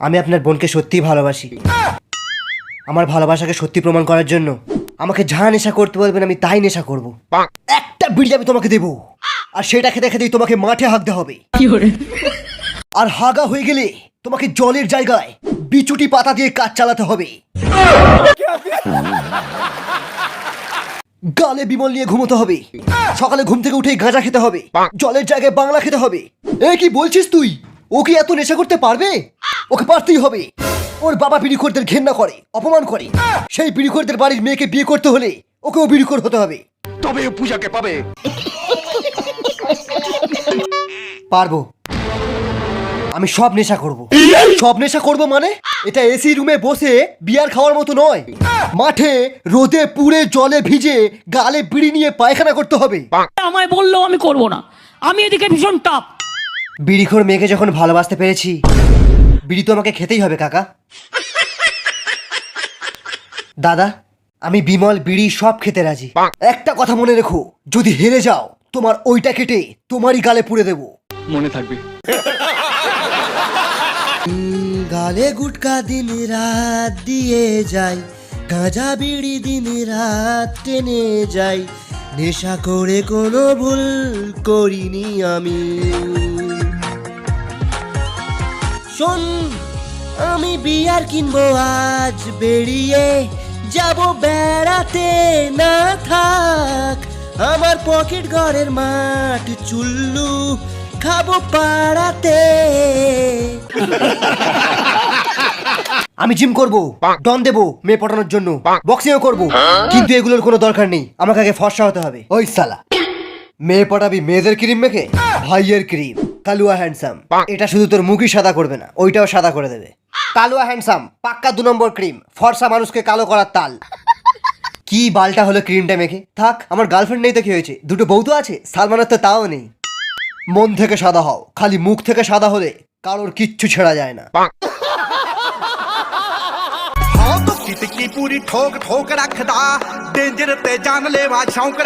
আমি আপনার বোনকে সত্যিই ভালোবাসি। আমার ভালোবাসাকে সত্যি প্রমাণ করার জন্য আমাকে যা নেশা করতে বলবেন আমি তাই নেশা করব। একটা বিড়ি আমি তোমাকে দেবো, আর সেটা খেতে খেতেই তোমাকে মাঠে হাঁকতে হবে। আর হাগা হয়ে গেলে তোমাকে জলের জায়গায় বিচুটি পাতা দিয়ে কাজ চালাতে হবে। গালে বিমল নিয়ে ঘুমোতে হবে। সকালে ঘুম থেকে উঠেই গাঁজা খেতে হবে। জলের জায়গায় বাংলা খেতে হবে। এ কি বলছিস তুই? ও কি এত নেশা করতে পারবে? ওকে পারতেই হবে। ওর বাবা বিড়িখোরদের ঘেন্না করে, অপমান করে। সেই বিড়িখোরদের বাড়ির মেয়েকে বিয়ে করতে হলে ওকেও বিড়িখোর হতে হবে। তবে পূজাকে পাবে। পারবো। আমি সব নেশা করব। সব নেশা করব মানে এটা এসি রুমে বসে বিয়ার খাওয়ার মতো নয়। মাঠে রোদে পুড়ে জলে ভিজে গালে বিড়ি নিয়ে পায়খানা করতে হবে। আমায় বললো আমি করব না, আমি এদিকে ভীষণ টাপ। বিড়িখোর মেয়েকে যখন ভালোবাসতে পেরেছি, বিড়ি তো আমাকে খেতেই হবে কাকা। দাদা, আমি বিমল বিড়ি সব খেতে রাজি। একটা কথা মনে রেখো, যদি হেরে যাও তোমার ওইটা কেটে তোমারই গালে পুড়ে দেবো। মনে থাকবে। গালে গুটকা দিন রাত দিয়ে যাই, গাঁজা বিড়ি দিন রাত টেনে যাই, নেশা করে কোনো ভুল করিনি আমি। শোন, আমি বিয়ার কিনবো আজ, বেরিয়ে যাব বেড়াতে, না থাক আমার পকেট ঘরের মাঠ, চুল্লু খাবো পাড়াতে। আমি জিম করব, ডন দেবো মেয়ে পটানোর জন্য, বক্সিংও করব, কিন্তু এগুলোর কোনো দরকার নেই। আমাকে আগে ফর্সা হতে হবে। ওই সালা, মেয়ে পটাবি মেয়েদের ক্রিম মেখে? ভাইয়ের ক্রিম কালুয়া হ্যান্ডসাম, এটা শুধু তোর মুখই সাদা করবে না, ওইটাও সাদা করে দেবে। কালুয়া হ্যান্ডসাম পাক্কা 2 নম্বর ক্রিম, ফর্সা মানুষকে কালো করার তাল। কি বালটা হলো ক্রিমটা মেখে? থাক, আমার গার্লফ্রেন্ড নেই তো কি হয়েছে, 2টো বউ তো আছে, সালমানের তো তাও নেই। মন থেকে সাদা হও, খালি মুখ থেকে সাদা হলে কারোর কিচ্ছু ছেড়া যায় না। ਕਿਤਕੀ ਪੂਰੀ ਠੋਕ ਠੋਕ ਰੱਖਦਾ ਡੇਂਜਰ ਤੇ ਜਾਨ ਲੈਵਾ ਸ਼ੌਂਕ